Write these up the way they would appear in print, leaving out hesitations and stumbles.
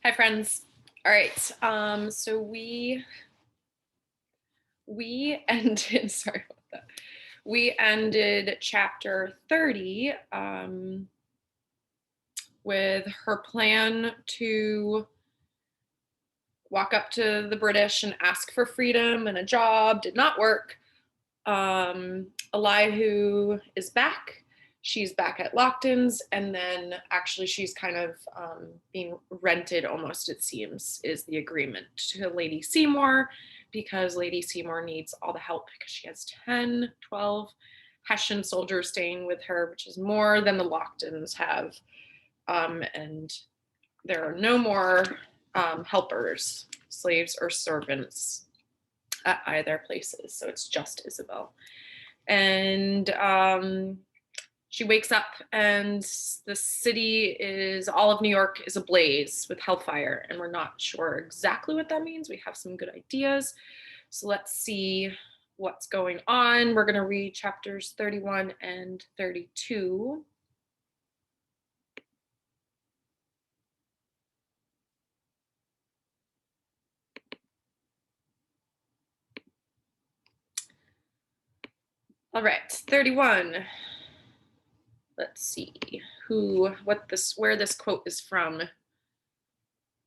Hi, friends. All right. So we ended. Sorry about that. We ended chapter 30 with her plan to walk up to the British and ask for freedom and a job. Did not work. Elihu is back. She's back at Lockton's, and then actually she's kind of being rented almost, it seems, is the agreement to Lady Seymour, because Lady Seymour needs all the help because she has 10, 12 Hessian soldiers staying with her, which is more than the Locktons have. And there are no more helpers, slaves, or servants at either places. So it's just Isabel. And she wakes up and the city is, all of New York is ablaze with hellfire. And we're not sure exactly what that means. We have some good ideas. So let's see what's going on. We're going to read chapters 31 and 32. All right, 31. Let's see where this quote is from.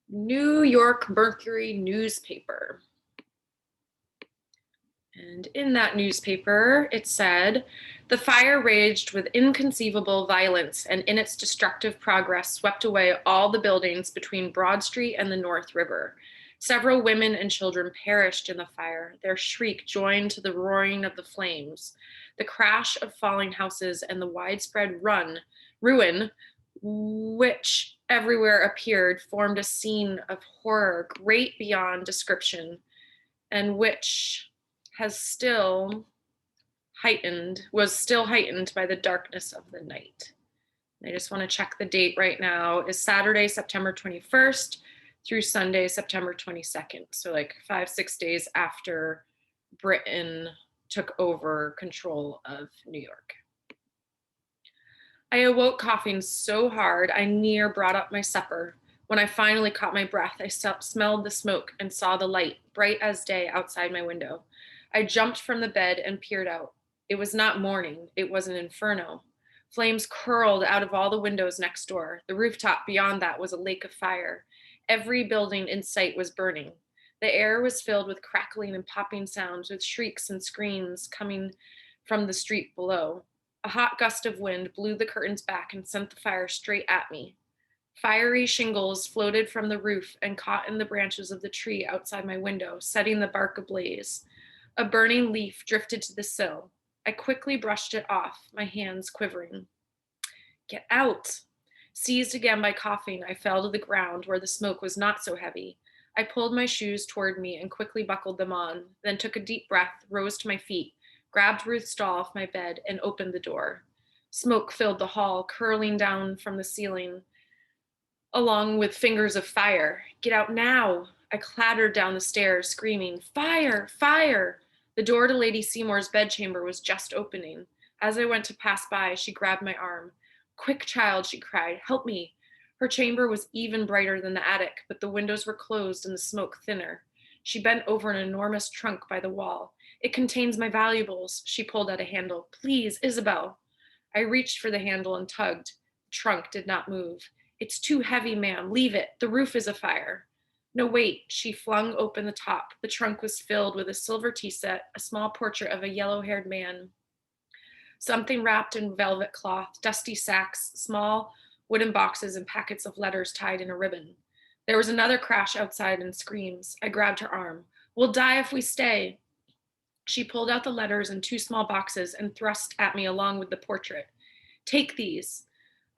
New York Mercury newspaper. And in that newspaper, it said, the fire raged with inconceivable violence and in its destructive progress swept away all the buildings between Broad Street and the North River. Several women and children perished in the fire. Their shriek joined to the roaring of the flames. The crash of falling houses and the widespread ruin, which everywhere appeared, formed a scene of horror great beyond description, and which was still heightened by the darkness of the night. I just want to check the date right now. Is Saturday, September 21st through Sunday, September 22nd. So like 5-6 days after Britain took over control of New York. I awoke coughing so hard I near brought up my supper. When I finally caught my breath, I smelled the smoke and saw the light, bright as day, outside my window. I jumped from the bed and peered out. It was not morning, it was an inferno. Flames curled out of all the windows next door. The rooftop beyond that was a lake of fire. Every building in sight was burning. The air was filled with crackling and popping sounds, with shrieks and screams coming from the street below. A hot gust of wind blew the curtains back and sent the fire straight at me. Fiery shingles floated from the roof and caught in the branches of the tree outside my window, setting the bark ablaze. A burning leaf drifted to the sill. I quickly brushed it off, my hands quivering. Get out! Seized again by coughing, I fell to the ground where the smoke was not so heavy. I pulled my shoes toward me and quickly buckled them on, then took a deep breath, rose to my feet, grabbed Ruth's doll off my bed, and opened the door. Smoke filled the hall, curling down from the ceiling, along with fingers of fire. Get out now! I clattered down the stairs, screaming, fire! Fire! The door to Lady Seymour's bedchamber was just opening. As I went to pass by, she grabbed my arm. Quick, child, she cried. Help me. Her chamber was even brighter than the attic, but the windows were closed and the smoke thinner. She bent over an enormous trunk by the wall. It contains my valuables. She pulled at a handle. Please, Isabel. I reached for the handle and tugged. The trunk did not move. It's too heavy, ma'am. Leave it. The roof is afire. No, wait. She flung open the top. The trunk was filled with a silver tea set, a small portrait of a yellow-haired man, something wrapped in velvet cloth, dusty sacks, small wooden boxes, and packets of letters tied in a ribbon. There was another crash outside and screams. I grabbed her arm. We'll die if we stay. She pulled out the letters in 2 small boxes and thrust at me along with the portrait. Take these.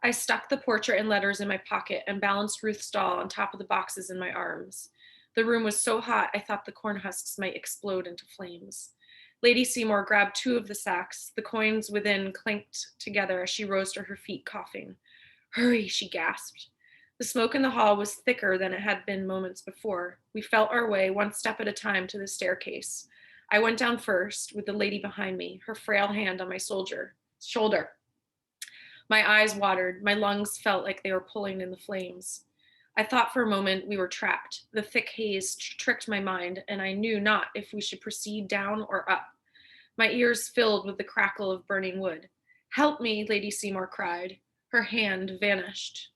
I stuck the portrait and letters in my pocket and balanced Ruth's doll on top of the boxes in my arms. The room was so hot I thought the corn husks might explode into flames. Lady Seymour grabbed 2 of the sacks. The coins within clanked together as she rose to her feet, coughing. Hurry, she gasped. The smoke in the hall was thicker than it had been moments before. We felt our way, one step at a time, to the staircase. I went down first, with the lady behind me, her frail hand on my shoulder. My eyes watered. My lungs felt like they were pulling in the flames. I thought for a moment we were trapped. The thick haze tricked my mind, and I knew not if we should proceed down or up. My ears filled with the crackle of burning wood. Help me, Lady Seymour cried. Her hand vanished.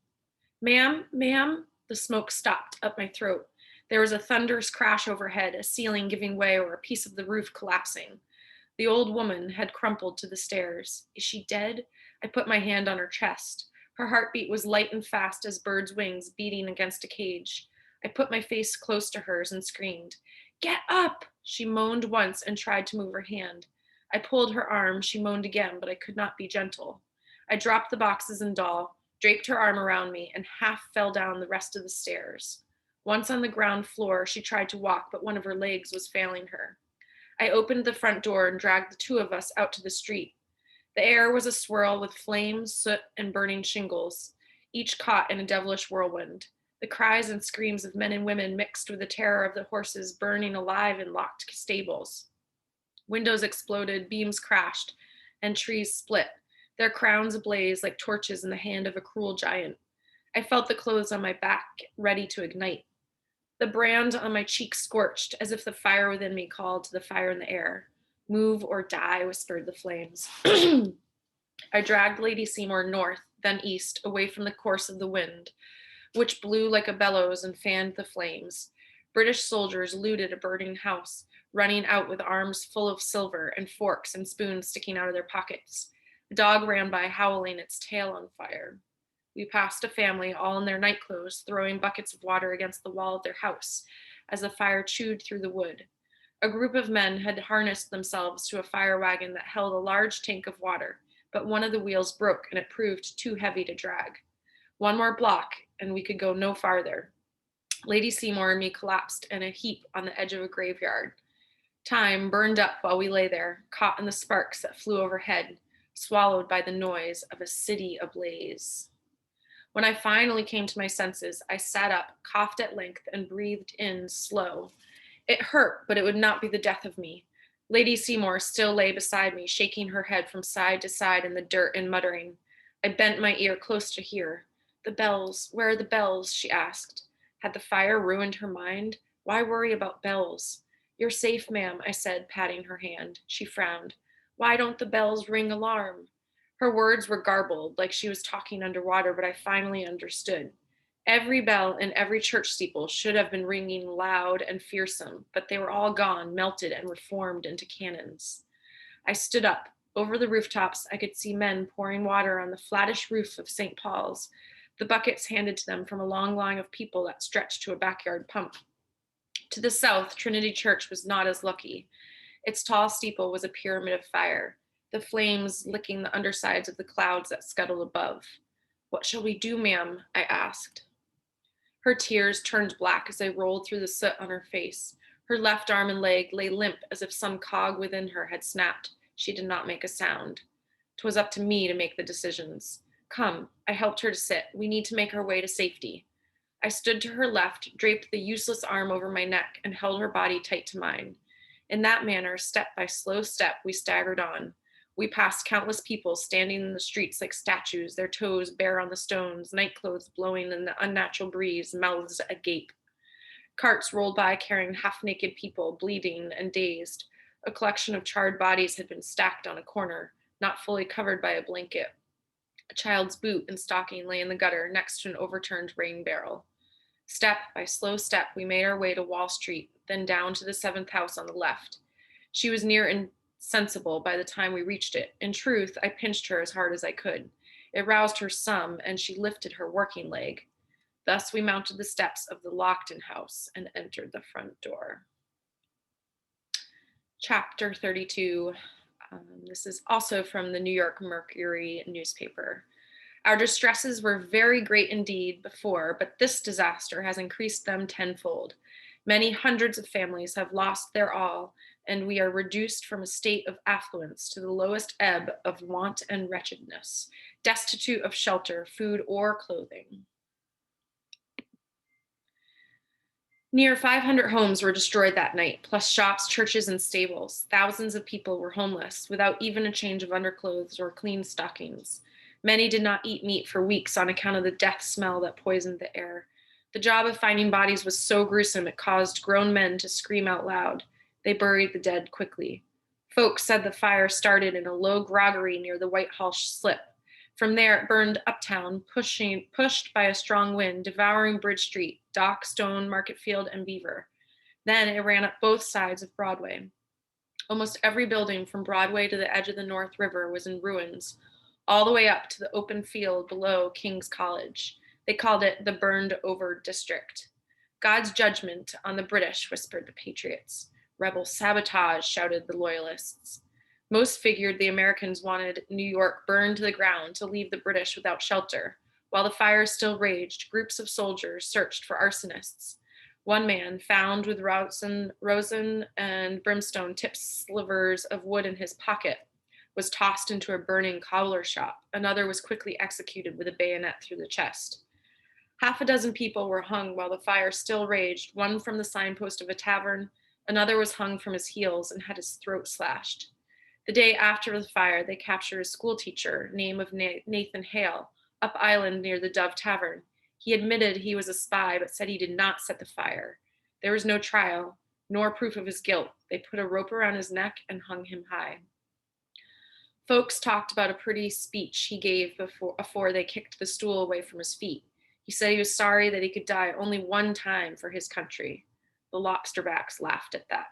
Ma'am, ma'am, the smoke stopped up my throat. There was a thunderous crash overhead, a ceiling giving way or a piece of the roof collapsing. The old woman had crumpled to the stairs. Is she dead? I put my hand on her chest. Her heartbeat was light and fast as birds' wings beating against a cage. I put my face close to hers and screamed. Get up! She moaned once and tried to move her hand. I pulled her arm. She moaned again, but I could not be gentle. I dropped the boxes and doll, draped her arm around me, and half fell down the rest of the stairs. Once on the ground floor, she tried to walk, but one of her legs was failing her. I opened the front door and dragged the two of us out to the street. The air was a swirl with flames, soot, and burning shingles, each caught in a devilish whirlwind. The cries and screams of men and women mixed with the terror of the horses burning alive in locked stables. Windows exploded, beams crashed, and trees split, their crowns ablaze like torches in the hand of a cruel giant. I felt the clothes on my back ready to ignite. The brand on my cheek scorched, as if the fire within me called to the fire in the air. Move or die, whispered the flames. I dragged Lady Seymour north, then east, away from the course of the wind, which blew like a bellows and fanned the flames. British soldiers looted a burning house, running out with arms full of silver and forks and spoons sticking out of their pockets. A dog ran by, howling, its tail on fire. We passed a family, all in their nightclothes, throwing buckets of water against the wall of their house as the fire chewed through the wood. A group of men had harnessed themselves to a fire wagon that held a large tank of water, but one of the wheels broke and it proved too heavy to drag. One more block, and we could go no farther. Lady Seymour and me collapsed in a heap on the edge of a graveyard. Time burned up while we lay there, caught in the sparks that flew overhead, swallowed by the noise of a city ablaze. When I finally came to my senses, I sat up, coughed at length, and breathed in slow. It hurt, but it would not be the death of me. Lady Seymour still lay beside me, shaking her head from side to side in the dirt and muttering. I bent my ear close to hear. The bells, where are the bells? She asked. Had the fire ruined her mind? Why worry about bells? You're safe, ma'am, I said, patting her hand. She frowned. Why don't the bells ring alarm? Her words were garbled, like she was talking underwater, but I finally understood. Every bell in every church steeple should have been ringing loud and fearsome, but they were all gone, melted, and reformed into cannons. I stood up. Over the rooftops, I could see men pouring water on the flattish roof of St. Paul's, the buckets handed to them from a long line of people that stretched to a backyard pump. To the south, Trinity Church was not as lucky. Its tall steeple was a pyramid of fire, the flames licking the undersides of the clouds that scuttled above. What shall we do, ma'am? I asked. Her tears turned black as they rolled through the soot on her face. Her left arm and leg lay limp as if some cog within her had snapped. She did not make a sound. 'Twas up to me to make the decisions. Come, I helped her to sit. We need to make our way to safety. I stood to her left, draped the useless arm over my neck, and held her body tight to mine. In that manner, step by slow step, we staggered on. We passed countless people standing in the streets like statues, their toes bare on the stones, nightclothes blowing in the unnatural breeze, mouths agape. Carts rolled by carrying half-naked people, bleeding and dazed. A collection of charred bodies had been stacked on a corner, not fully covered by a blanket. A child's boot and stocking lay in the gutter next to an overturned rain barrel. Step by slow step, we made our way to Wall Street, then down to the seventh house on the left. She was near insensible by the time we reached it. In truth, I pinched her as hard as I could. It roused her some, and she lifted her working leg. Thus, we mounted the steps of the Lockton house and entered the front door. Chapter 32. This is also from the New York Mercury newspaper. Our distresses were very great indeed before, but this disaster has increased them tenfold. Many hundreds of families have lost their all, and we are reduced from a state of affluence to the lowest ebb of want and wretchedness, destitute of shelter, food, or clothing. Near 500 homes were destroyed that night, plus shops, churches, and stables. Thousands of people were homeless, without even a change of underclothes or clean stockings. Many did not eat meat for weeks on account of the death smell that poisoned the air. The job of finding bodies was so gruesome it caused grown men to scream out loud. They buried the dead quickly. Folks said the fire started in a low groggery near the Whitehall slip. From there, it burned uptown, pushed by a strong wind, devouring Bridge Street, Dock, Stone, Marketfield, and Beaver. Then it ran up both sides of Broadway. Almost every building from Broadway to the edge of the North River was in ruins, all the way up to the open field below King's College. They called it the burned over district. God's judgment on the British, whispered the patriots. Rebel sabotage, shouted the loyalists. Most figured the Americans wanted New York burned to the ground to leave the British without shelter. While the fire still raged, groups of soldiers searched for arsonists. One man, found with rosin and brimstone tipped slivers of wood in his pocket, was tossed into a burning cobbler shop. Another was quickly executed with a bayonet through the chest. Half a dozen people were hung while the fire still raged, one from the signpost of a tavern, another was hung from his heels and had his throat slashed. The day after the fire, they captured a schoolteacher, name of Nathan Hale, up island near the Dove Tavern. He admitted he was a spy, but said he did not set the fire. There was no trial, nor proof of his guilt. They put a rope around his neck and hung him high. Folks talked about a pretty speech he gave before they kicked the stool away from his feet. He said he was sorry that he could die only one time for his country. The lobsterbacks laughed at that.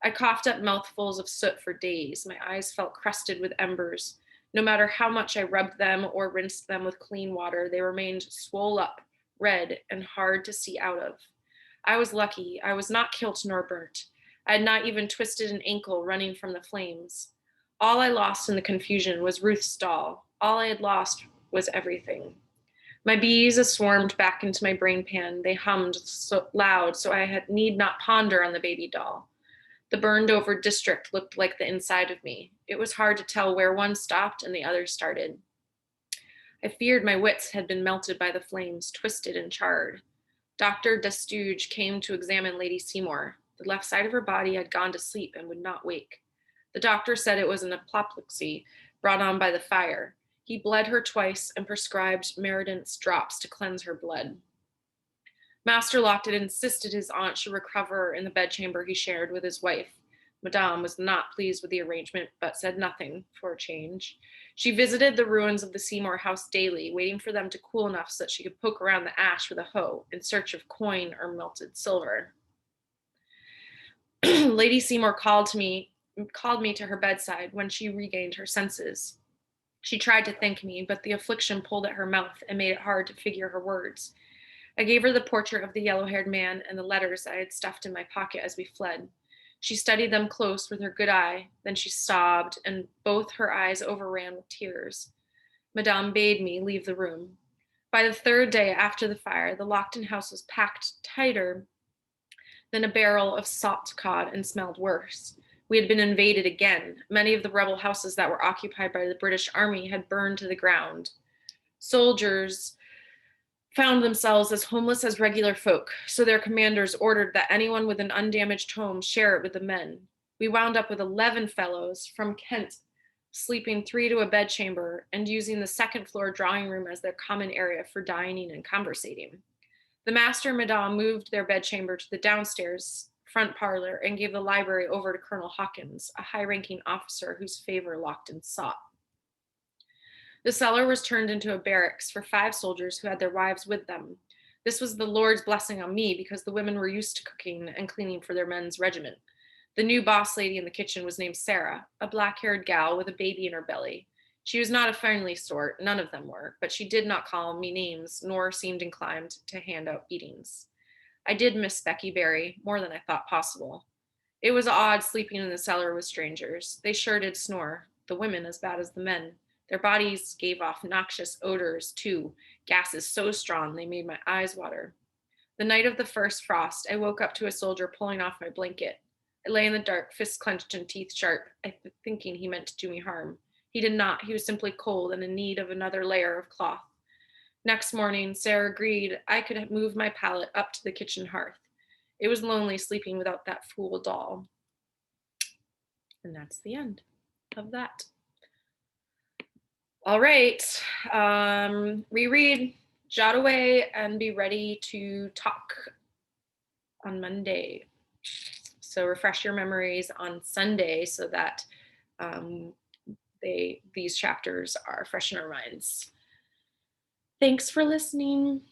I coughed up mouthfuls of soot for days. My eyes felt crusted with embers. No matter how much I rubbed them or rinsed them with clean water, they remained swole up, red, and hard to see out of. I was lucky. I was not killed nor burnt. I had not even twisted an ankle running from the flames. All I lost in the confusion was Ruth's doll. All I had lost was everything. My bees swarmed back into my brain pan. They hummed so loud, so I need not ponder on the baby doll. The burned over district looked like the inside of me. It was hard to tell where one stopped and the other started. I feared my wits had been melted by the flames, twisted and charred. Dr. Destouge came to examine Lady Seymour. The left side of her body had gone to sleep and would not wake. The doctor said it was an apoplexy brought on by the fire. He bled her twice and prescribed Meridant's drops to cleanse her blood. Master Lockton insisted his aunt should recover in the bedchamber he shared with his wife. Madame was not pleased with the arrangement, but said nothing for a change. She visited the ruins of the Seymour house daily, waiting for them to cool enough so that she could poke around the ash with a hoe in search of coin or melted silver. Lady Seymour called me to her bedside when she regained her senses. She tried to thank me, but the affliction pulled at her mouth and made it hard to figure her words. I gave her the portrait of the yellow-haired man and the letters I had stuffed in my pocket as we fled. She studied them close with her good eye, then she sobbed, and both her eyes overran with tears. Madame bade me leave the room. By the third day after the fire, the Lockton house was packed tighter than a barrel of salt cod and smelled worse. We had been invaded again. Many of the rebel houses that were occupied by the British Army had burned to the ground. Soldiers found themselves as homeless as regular folk, so their commanders ordered that anyone with an undamaged home share it with the men. We wound up with 11 fellows from Kent sleeping 3 to a bedchamber and using the second floor drawing room as their common area for dining and conversating. The master and madame moved their bedchamber to the downstairs front parlor and gave the library over to Colonel Hawkins, a high-ranking officer whose favor Lockton sought. The cellar was turned into a barracks for 5 soldiers who had their wives with them. This was the Lord's blessing on me because the women were used to cooking and cleaning for their men's regiment. The new boss lady in the kitchen was named Sarah, a black-haired gal with a baby in her belly. She was not a friendly sort, none of them were, but she did not call me names nor seemed inclined to hand out beatings. I did miss Becky Berry more than I thought possible. It was odd sleeping in the cellar with strangers. They sure did snore, the women as bad as the men. Their bodies gave off noxious odors, too, gases so strong they made my eyes water. The night of the first frost, I woke up to a soldier pulling off my blanket. I lay in the dark, fists clenched and teeth sharp, thinking he meant to do me harm. He did not. He was simply cold and in need of another layer of cloth. Next morning, Sarah agreed I could move my pallet up to the kitchen hearth. It was lonely sleeping without that fool doll. And that's the end of that. All right. Reread jot away and be ready to talk on Monday. So refresh your memories on Sunday so that um, these chapters are fresh in our minds. Thanks for listening.